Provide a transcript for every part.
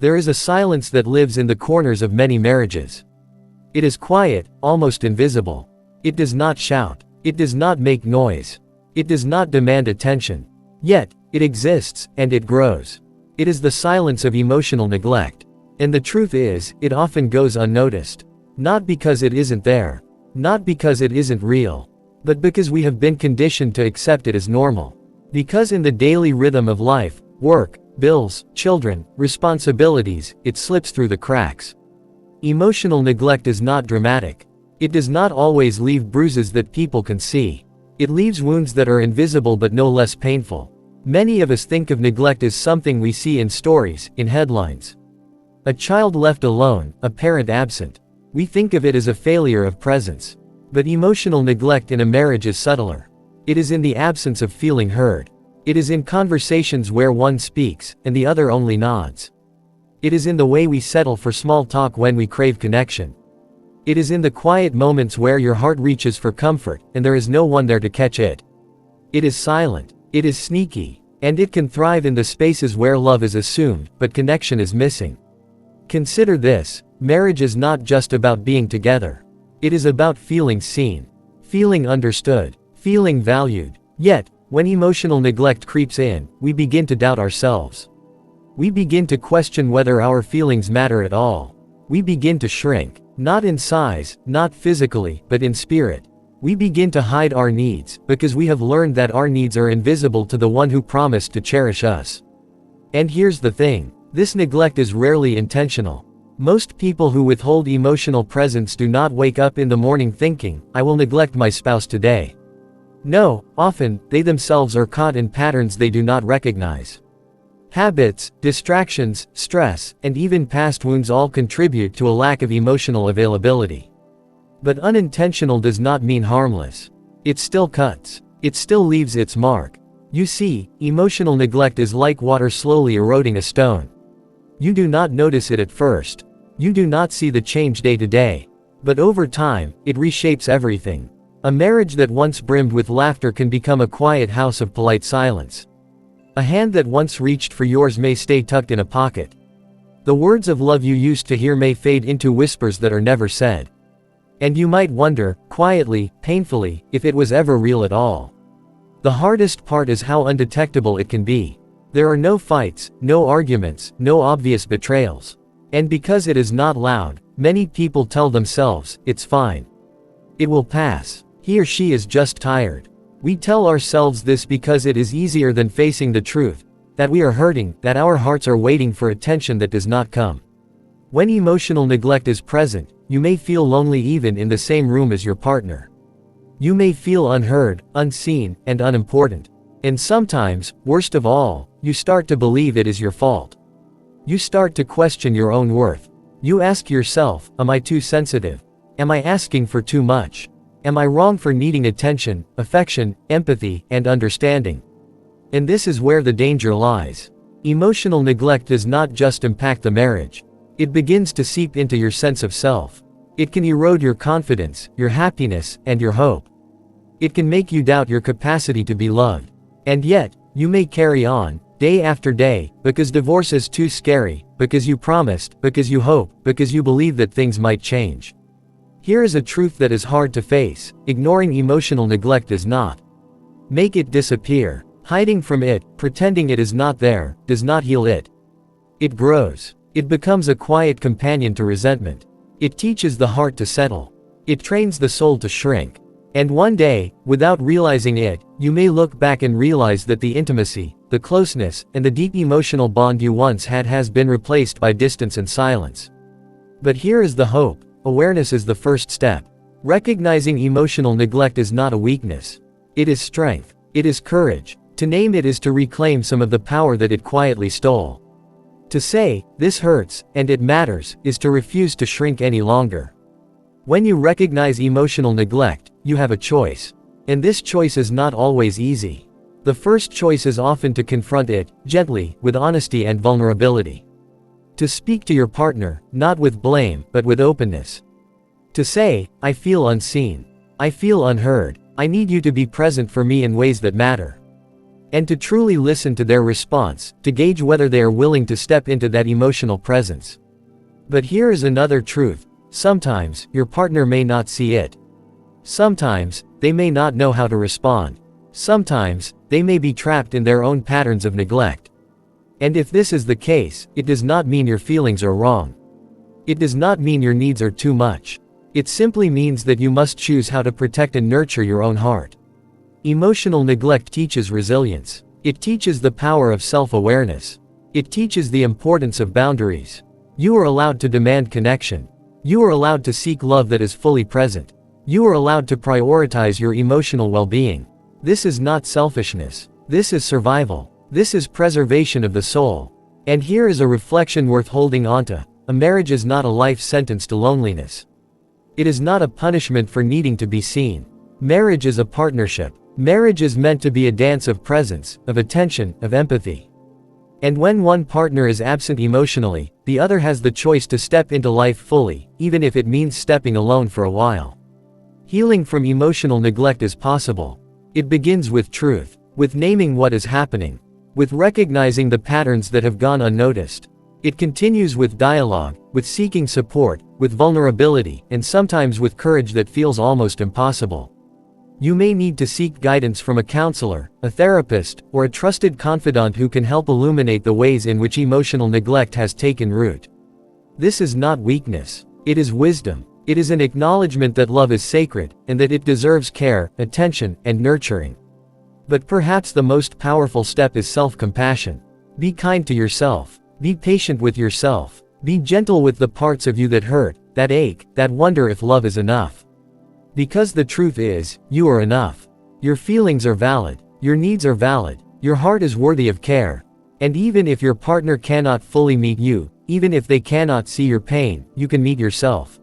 There is a silence that lives in the corners of many marriages. It is quiet, almost invisible. It does not shout. It does not make noise. It does not demand attention. Yet, it exists, and it grows. It is the silence of emotional neglect. And the truth is, it often goes unnoticed. Not because it isn't there. Not because it isn't real. But because we have been conditioned to accept it as normal. Because in the daily rhythm of life, work, bills, children, responsibilities, it slips through the cracks. Emotional neglect is not dramatic. It does not always leave bruises that people can see. It leaves wounds that are invisible but no less painful. Many of us think of neglect as something we see in stories, in headlines. A child left alone, a parent absent. We think of it as a failure of presence. But emotional neglect in a marriage is subtler. It is in the absence of feeling heard. It is in conversations where one speaks, and the other only nods. It is in the way we settle for small talk when we crave connection. It is in the quiet moments where your heart reaches for comfort, and there is no one there to catch it. It is silent. It is sneaky. And it can thrive in the spaces where love is assumed, but connection is missing. Consider this: marriage is not just about being together. It is about feeling seen, feeling understood, feeling valued. Yet, when emotional neglect creeps in, we begin to doubt ourselves. We begin to question whether our feelings matter at all. We begin to shrink, not in size, not physically, but in spirit. We begin to hide our needs, because we have learned that our needs are invisible to the one who promised to cherish us. And here's the thing: this neglect is rarely intentional. Most people who withhold emotional presence do not wake up in the morning thinking, "I will neglect my spouse today." No, often, they themselves are caught in patterns they do not recognize. Habits, distractions, stress, and even past wounds all contribute to a lack of emotional availability. But unintentional does not mean harmless. It still cuts. It still leaves its mark. You see, emotional neglect is like water slowly eroding a stone. You do not notice it at first. You do not see the change day to day. But over time, it reshapes everything. A marriage that once brimmed with laughter can become a quiet house of polite silence. A hand that once reached for yours may stay tucked in a pocket. The words of love you used to hear may fade into whispers that are never said. And you might wonder, quietly, painfully, if it was ever real at all. The hardest part is how undetectable it can be. There are no fights, no arguments, no obvious betrayals. And because it is not loud, many people tell themselves, "It's fine. It will pass. He or she is just tired." We tell ourselves this because it is easier than facing the truth, that we are hurting, that our hearts are waiting for attention that does not come. When emotional neglect is present, you may feel lonely even in the same room as your partner. You may feel unheard, unseen, and unimportant. And sometimes, worst of all, you start to believe it is your fault. You start to question your own worth. You ask yourself, "Am I too sensitive? Am I asking for too much? Am I wrong for needing attention, affection, empathy, and understanding?" And this is where the danger lies. Emotional neglect does not just impact the marriage. It begins to seep into your sense of self. It can erode your confidence, your happiness, and your hope. It can make you doubt your capacity to be loved. And yet, you may carry on, day after day, because divorce is too scary, because you promised, because you hope, because you believe that things might change. Here is a truth that is hard to face: ignoring emotional neglect is not. Make it disappear. Hiding from it, pretending it is not there, does not heal it. It grows. It becomes a quiet companion to resentment. It teaches the heart to settle. It trains the soul to shrink. And one day, without realizing it, you may look back and realize that the intimacy, the closeness, and the deep emotional bond you once had has been replaced by distance and silence. But here is the hope. Awareness is the first step. Recognizing emotional neglect is not a weakness. It is strength. It is courage. To name it is to reclaim some of the power that it quietly stole. To say, "This hurts, and it matters," is to refuse to shrink any longer. When you recognize emotional neglect, you have a choice. And this choice is not always easy. The first choice is often to confront it, gently, with honesty and vulnerability. To speak to your partner, not with blame, but with openness. To say, "I feel unseen. I feel unheard. I need you to be present for me in ways that matter." and to truly listen to their response, to gauge whether they are willing to step into that emotional presence. But here is another truth. Sometimes, your partner may not see it. Sometimes, they may not know how to respond. Sometimes, they may be trapped in their own patterns of neglect. And if this is the case, it does not mean your feelings are wrong. It does not mean your needs are too much. It simply means that you must choose how to protect and nurture your own heart. Emotional neglect teaches resilience. It teaches the power of self-awareness. It teaches the importance of boundaries. You are allowed to demand connection. You are allowed to seek love that is fully present. You are allowed to prioritize your emotional well-being. This is not selfishness. This is survival. This is preservation of the soul. And here is a reflection worth holding onto. A marriage is not a life sentence to loneliness. It is not a punishment for needing to be seen. Marriage is a partnership. Marriage is meant to be a dance of presence, of attention, of empathy. And when one partner is absent emotionally, the other has the choice to step into life fully, even if it means stepping alone for a while. Healing from emotional neglect is possible. It begins with truth, with naming what is happening, with recognizing the patterns that have gone unnoticed. It continues with dialogue, with seeking support, with vulnerability, and sometimes with courage that feels almost impossible. You may need to seek guidance from a counselor, a therapist, or a trusted confidant who can help illuminate the ways in which emotional neglect has taken root. This is not weakness. It is wisdom. It is an acknowledgement that love is sacred, and that it deserves care, attention, and nurturing. But perhaps the most powerful step is self-compassion. Be kind to yourself. Be patient with yourself. Be gentle with the parts of you that hurt, that ache, that wonder if love is enough. Because the truth is, you are enough. Your feelings are valid. Your needs are valid. Your heart is worthy of care. And even if your partner cannot fully meet you, even if they cannot see your pain, you can meet yourself.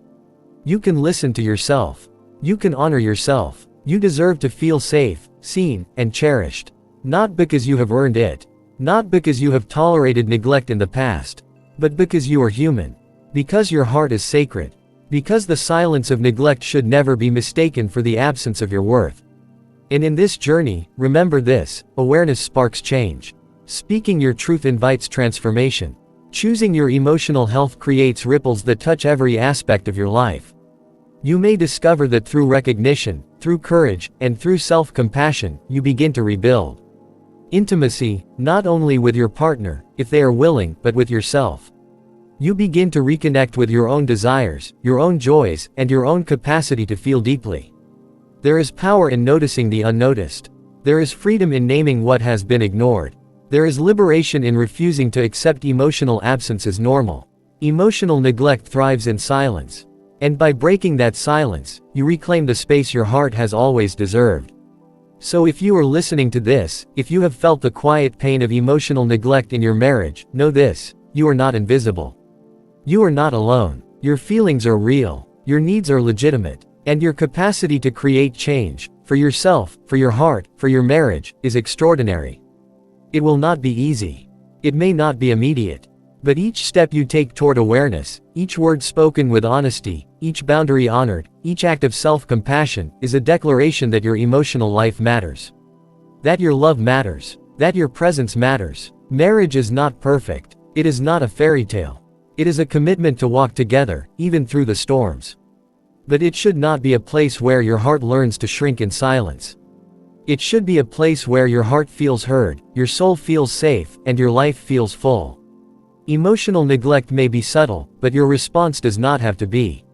You can listen to yourself. You can honor yourself. You deserve to feel safe, seen, and cherished. Not because you have earned it. Not because you have tolerated neglect in the past. But because you are human. Because your heart is sacred. Because the silence of neglect should never be mistaken for the absence of your worth. And in this journey, remember this: awareness sparks change. Speaking your truth invites transformation. Choosing your emotional health creates ripples that touch every aspect of your life. You may discover that through recognition, through courage, and through self-compassion, you begin to rebuild intimacy, not only with your partner, if they are willing, but with yourself. You begin to reconnect with your own desires, your own joys, and your own capacity to feel deeply. There is power in noticing the unnoticed. There is freedom in naming what has been ignored. There is liberation in refusing to accept emotional absence as normal. Emotional neglect thrives in silence. And by breaking that silence, you reclaim the space your heart has always deserved. So if you are listening to this, if you have felt the quiet pain of emotional neglect in your marriage, know this: you are not invisible. You are not alone. Your feelings are real. Your needs are legitimate. And your capacity to create change, for yourself, for your heart, for your marriage, is extraordinary. It will not be easy. It may not be immediate. But each step you take toward awareness, each word spoken with honesty, each boundary honored, each act of self-compassion, is a declaration that your emotional life matters. That your love matters. That your presence matters. Marriage is not perfect. It is not a fairy tale. It is a commitment to walk together, even through the storms. But it should not be a place where your heart learns to shrink in silence. It should be a place where your heart feels heard, your soul feels safe, and your life feels full. Emotional neglect may be subtle, but your response does not have to be.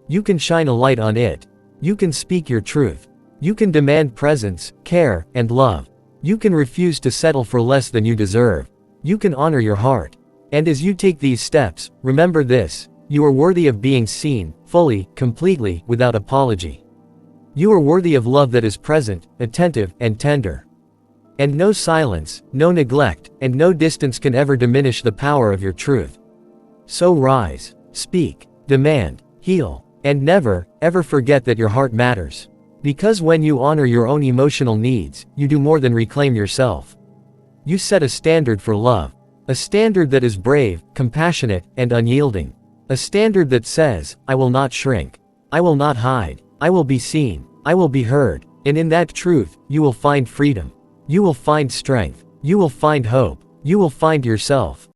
You can shine a light on it. You can speak your truth. You can demand presence, care, and love. You can refuse to settle for less than you deserve. You can honor your heart. And as you take these steps, remember this: you are worthy of being seen, fully, completely, without apology. You are worthy of love that is present, attentive, and tender. And no silence, no neglect, and no distance can ever diminish the power of your truth. So rise, speak, demand, heal, and never, ever forget that your heart matters. Because when you honor your own emotional needs, you do more than reclaim yourself. You set a standard for love. A standard that is brave, compassionate, and unyielding. A standard that says, I will not shrink. I will not hide. I will be seen. I will be heard. And in that truth, you will find freedom. You will find strength. You will find hope. You will find yourself.